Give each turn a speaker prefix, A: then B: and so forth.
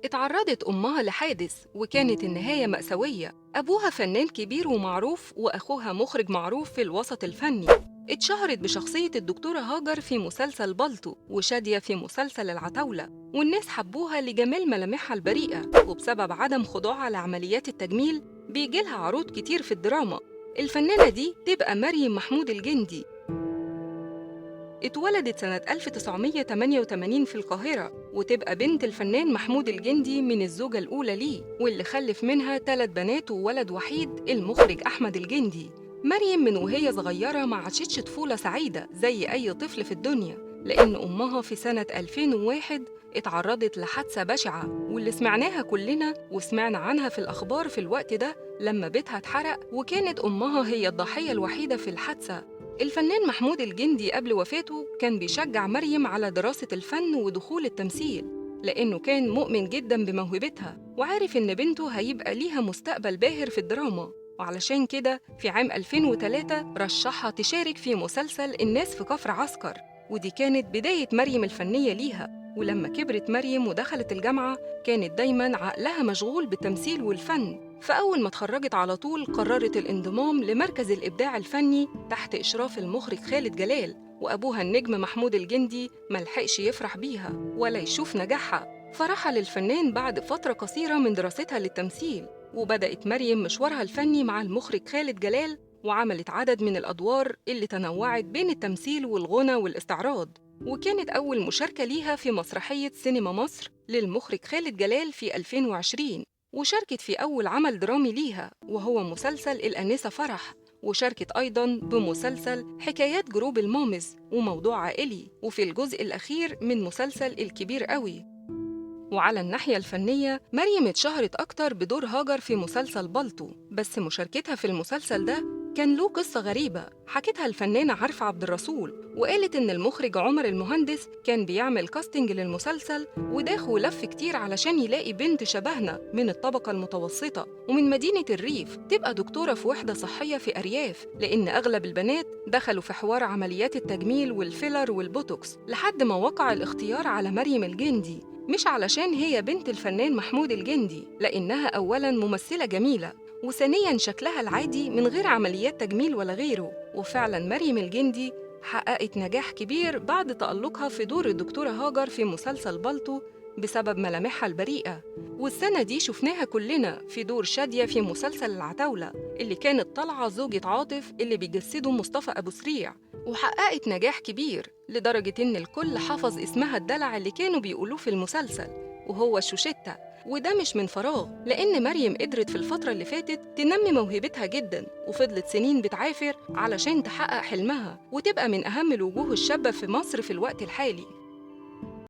A: اتعرضت أمها لحادث وكانت النهاية مأساوية. أبوها فنان كبير ومعروف وأخوها مخرج معروف في الوسط الفني. اتشهرت بشخصية الدكتورة هاجر في مسلسل بالطو وشادية في مسلسل العتاولة، والناس حبوها لجمال ملامحها البريئة، وبسبب عدم خضوعها لعمليات التجميل بيجيلها عروض كتير في الدراما. الفنانة دي تبقى مريم محمود الجندي. اتولدت سنة 1988 في القاهرة، وتبقى بنت الفنان محمود الجندي من الزوجة الأولى ليه، واللي خلف منها 3 بنات وولد وحيد المخرج أحمد الجندي. مريم من وهي صغيرة ما عاشتش طفولة سعيدة زي أي طفل في الدنيا، لأن أمها في سنة 2001 اتعرضت لحادثة بشعة، واللي سمعناها كلنا وسمعنا عنها في الأخبار في الوقت ده لما بيتها اتحرق، وكانت أمها هي الضحية الوحيدة في الحادثة. الفنان محمود الجندي قبل وفاته كان بيشجع مريم على دراسة الفن ودخول التمثيل، لأنه كان مؤمن جداً بموهبتها وعارف إن بنته هيبقى ليها مستقبل باهر في الدراما. وعلشان كده في عام 2003 رشحها تشارك في مسلسل الناس في كفر عسكر، ودي كانت بداية مريم الفنية ليها. ولما كبرت مريم ودخلت الجامعة كانت دايماً عقلها مشغول بالتمثيل والفن، فأول ما اتخرجت على طول قررت الانضمام لمركز الإبداع الفني تحت إشراف المخرج خالد جلال. وأبوها النجم محمود الجندي ملحقش يفرح بيها ولا يشوف نجاحها، فرحل الفنان بعد فترة قصيرة من دراستها للتمثيل. وبدأت مريم مشوارها الفني مع المخرج خالد جلال، وعملت عدد من الأدوار اللي تنوعت بين التمثيل والغنى والاستعراض. وكانت أول مشاركة ليها في مسرحية سينما مصر للمخرج خالد جلال في 2020، وشاركت في أول عمل درامي ليها وهو مسلسل الأنسة فرح، وشاركت أيضاً بمسلسل حكايات جروب المامز وموضوع عائلي، وفي الجزء الأخير من مسلسل الكبير قوي. وعلى الناحية الفنية مريم اتشهرت أكتر بدور هاجر في مسلسل بالطو، بس مشاركتها في المسلسل ده كان له قصة غريبة حكتها الفنانة عارفة عبد الرسول، وقالت إن المخرج عمر المهندس كان بيعمل كاستنج للمسلسل وداخل ولف كتير علشان يلاقي بنت شبهنا من الطبقة المتوسطة ومن مدينة الريف تبقى دكتورة في وحدة صحية في أرياف، لأن أغلب البنات دخلوا في حوار عمليات التجميل والفيلر والبوتوكس، لحد ما وقع الاختيار على مريم الجندي، مش علشان هي بنت الفنان محمود الجندي، لأنها أولاً ممثلة جميلة، وثانياً شكلها العادي من غير عمليات تجميل ولا غيره. وفعلاً مريم الجندي حققت نجاح كبير بعد تألقها في دور الدكتورة هاجر في مسلسل بالطو بسبب ملامحها البريئة. والسنة دي شفناها كلنا في دور شادية في مسلسل العتاولة اللي كانت طالعة زوجة عاطف اللي بيجسده مصطفى أبو سريع، وحققت نجاح كبير لدرجة إن الكل حفظ اسمها الدلع اللي كانوا بيقولوه في المسلسل وهو شوشتة. وده مش من فراغ، لأن مريم قدرت في الفترة اللي فاتت تنمي موهبتها جداً، وفضلت سنين بتعافر علشان تحقق حلمها وتبقى من أهم الوجوه الشابة في مصر في الوقت الحالي.